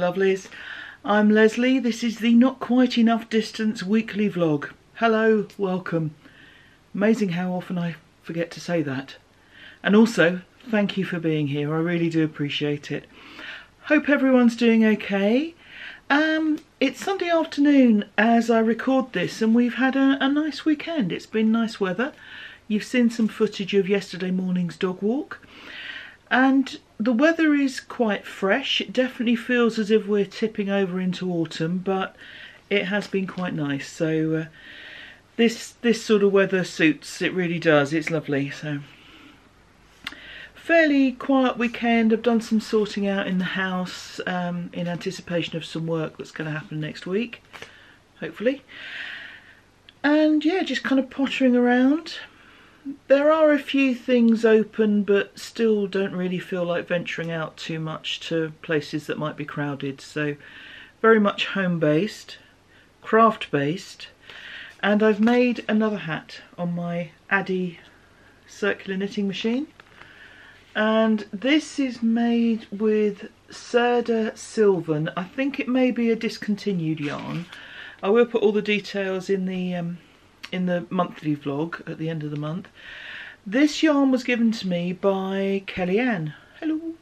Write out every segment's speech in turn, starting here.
lovelies, I'm Lesley. This is the Not Quite Enough Distance weekly vlog. Hello, welcome. Amazing how often I forget to say that. And also, thank you for being here, I really do appreciate it. Hope everyone's doing okay. It's Sunday afternoon as I record this and we've had a nice weekend. It's been nice weather. You've seen some footage of yesterday morning's dog walk. And the weather is quite fresh. It definitely feels as if we're tipping over into autumn, but it has been quite nice. So this sort of weather suits, it really does. It's lovely. So fairly quiet weekend. I've done some sorting out in the house in anticipation of some work that's going to happen next week, hopefully. And yeah, just kind of pottering around. There are a few things open, but still don't really feel like venturing out too much to places that might be crowded. So very much home-based, craft-based, and I've made another hat on my Addy circular knitting machine. And this is made with Serda Sylvan. I think it may be a discontinued yarn. I will put all the details in the monthly vlog at the end of the month. This yarn was given to me by Kellyanne, hello,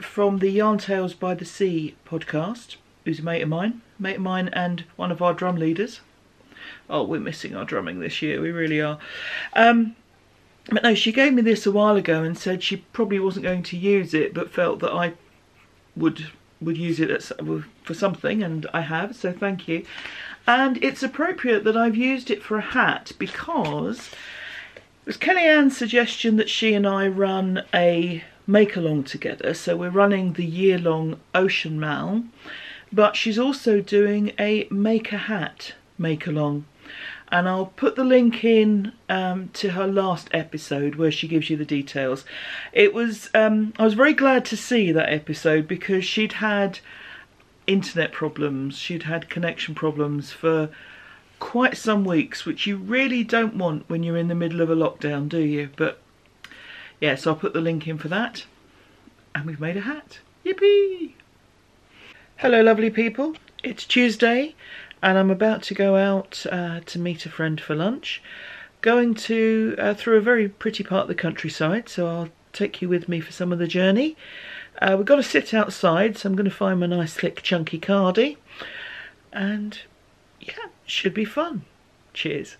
from the Yarn Tales by the Sea podcast, who's a mate of mine and one of our drum leaders. Oh, we're missing our drumming this year, we really are. But no, she gave me this a while ago and said she probably wasn't going to use it, but felt that I would use it for something, and I have, so thank you. And it's appropriate that I've used it for a hat because it was Kellyanne's suggestion that she and I run a make-along together. So we're running the year-long Ocean Mal, but she's also doing a make-a-hat make-along. And I'll put the link in to her last episode where she gives you the details. It was I was very glad to see that episode because she'd had internet problems, she'd had connection problems for quite some weeks, which you really don't want when you're in the middle of a lockdown, do you? But yeah, so I'll put the link in for that. And we've made a hat. Yippee! Hello lovely people, it's Tuesday and I'm about to go out to meet a friend for lunch. Going to through a very pretty part of the countryside, so I'll take you with me for some of the journey. We've got to sit outside, so I'm going to find my nice thick chunky cardie. And yeah, should be fun. Cheers.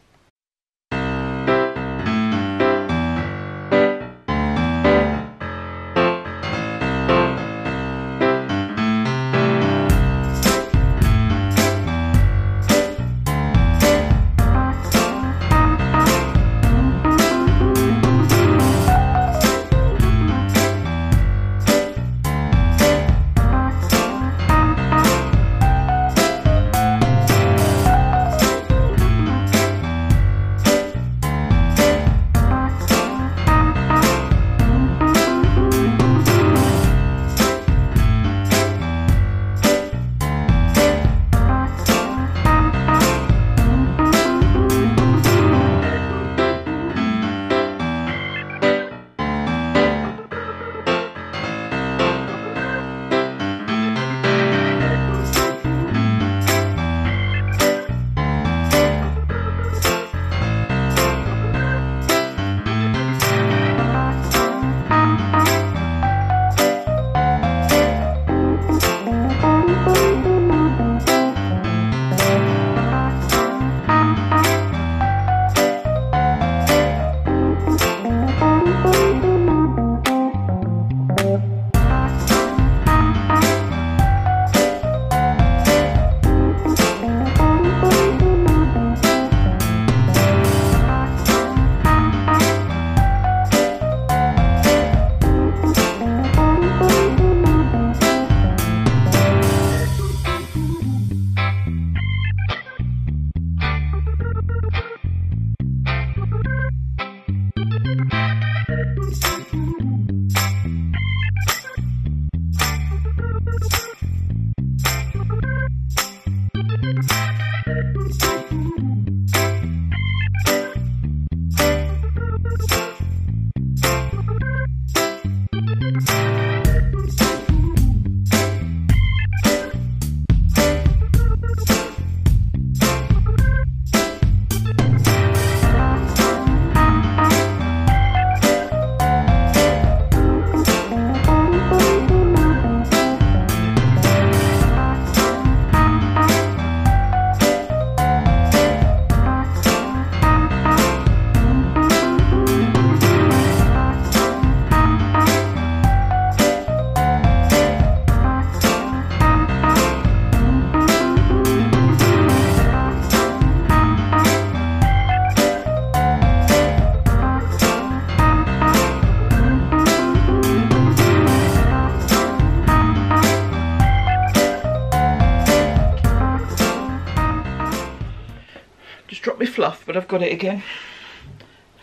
but I've got it again.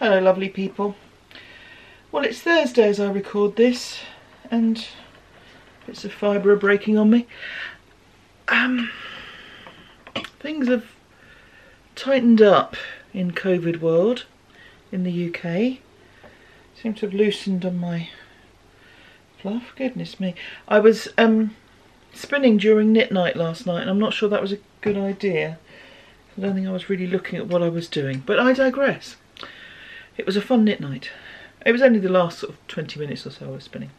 Hello lovely people. Well, it's Thursday as I record this, and bits of fibre are breaking on me. Things have tightened up in COVID world in the UK. Seem to have loosened on my fluff. Goodness me. I was spinning during knit night last night, and I'm not sure that was a good idea. I don't think I was really looking at what I was doing, but I digress. It was a fun knit night. It was only the last sort of 20 minutes or so I was spinning.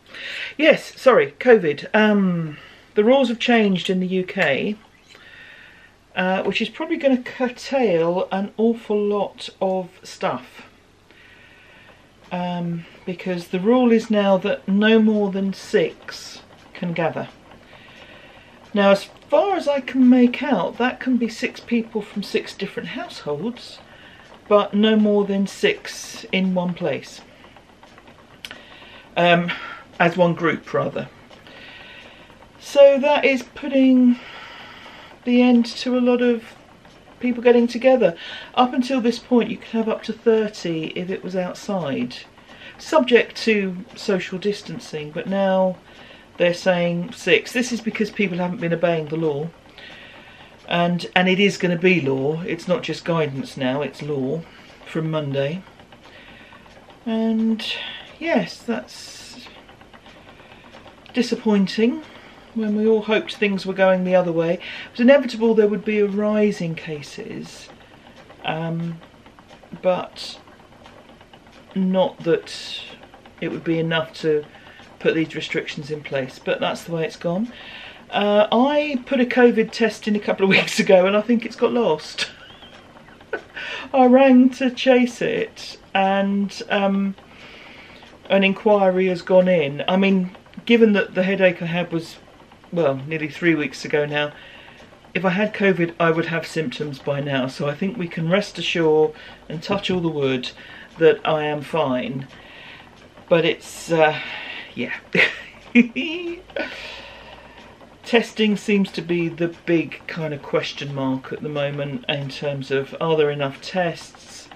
Yes, sorry, COVID. The rules have changed in the UK, which is probably going to curtail an awful lot of stuff. Because the rule is now that no more than 6 can gather. Now, as far as I can make out, that can be 6 people from 6 different households, but no more than 6 in one place. As one group, rather. So that is putting the end to a lot of people getting together. Up until this point, you could have up to 30 if it was outside, subject to social distancing, but now they're saying 6. This is because people haven't been obeying the law, and it is going to be law. It's not just guidance now, it's law from Monday. And yes, that's disappointing when we all hoped things were going the other way. It was inevitable there would be a rise in cases, but not that it would be enough to put these restrictions in place, but that's the way it's gone. I put a COVID test in a couple of weeks ago, and I think it's got lost. I rang to chase it, and an inquiry has gone in. I mean, given that the headache I had was, well, nearly 3 weeks ago now, if I had COVID, I would have symptoms by now. So I think we can rest assured and touch all the wood that I am fine. But it's, yeah. Testing seems to be the big kind of question mark at the moment in terms of, are there enough tests?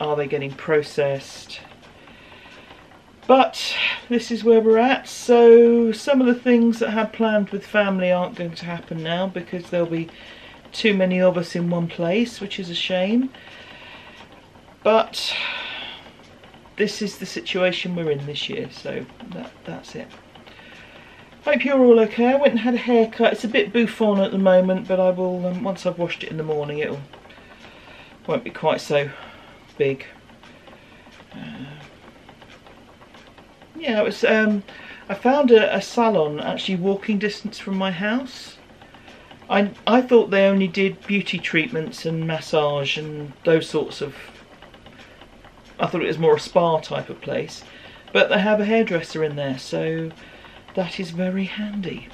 Are they getting processed? But this is where we're at. So some of the things that I had planned with family aren't going to happen now because there'll be too many of us in one place, which is a shame. But this is the situation we're in this year, so that's it. Hope you're all okay. I went and had a haircut. It's a bit bouffant at the moment, but I will, once I've washed it in the morning, it won't be quite so big. Yeah, it was. I found a salon actually walking distance from my house. I thought they only did beauty treatments and massage and those sorts of. I thought it was more a spa type of place, but they have a hairdresser in there, so that is very handy.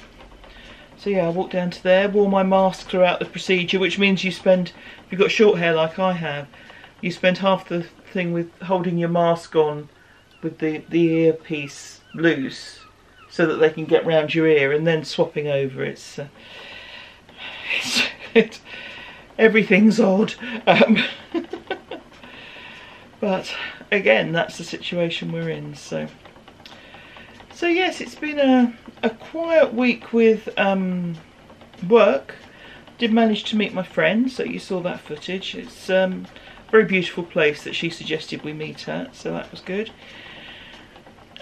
So yeah, I walked down to there, wore my mask throughout the procedure, which means you spend, if you've got short hair like I have, you spend half the thing with holding your mask on with the earpiece loose so that they can get round your ear, and then swapping over. Everything's odd. But again, that's the situation we're in. So yes, it's been a quiet week with work. Did manage to meet my friend, so you saw that footage. It's a very beautiful place that she suggested we meet at, so that was good.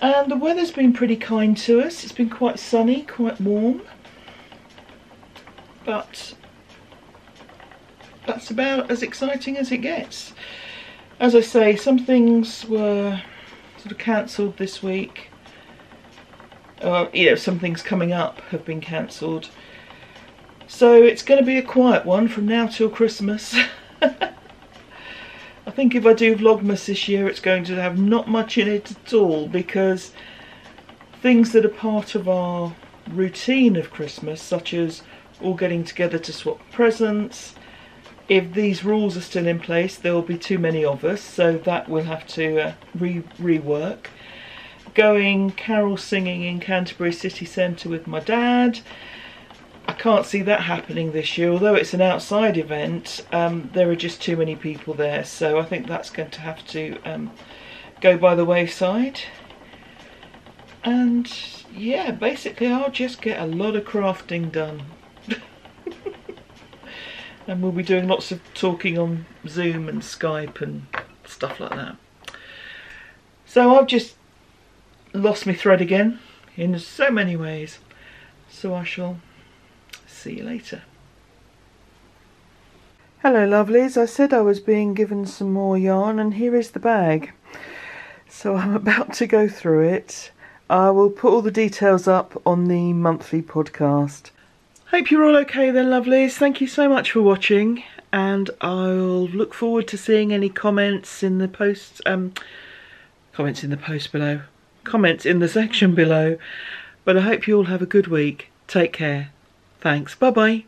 And the weather's been pretty kind to us. It's been quite sunny, quite warm. But that's about as exciting as it gets. As I say, some things were sort of cancelled this week. You know, some things coming up have been cancelled. So it's going to be a quiet one from now till Christmas. I think if I do Vlogmas this year, it's going to have not much in it at all, because things that are part of our routine of Christmas, such as all getting together to swap presents, if these rules are still in place, there will be too many of us, so that we'll have to rework. Going carol singing in Canterbury City Centre with my dad, I can't see that happening this year. Although it's an outside event, there are just too many people there, so I think that's going to have to go by the wayside. And yeah, basically I'll just get a lot of crafting done. And we'll be doing lots of talking on Zoom and Skype and stuff like that. So I've just lost my thread again in so many ways. So I shall see you later. Hello lovelies, I said I was being given some more yarn and here is the bag. So I'm about to go through it. I will put all the details up on the monthly podcast. Hope you're all okay then lovelies. Thank you so much for watching, and I'll look forward to seeing any comments in the post, comments in the section below. But I hope you all have a good week. Take care. Thanks. Bye bye.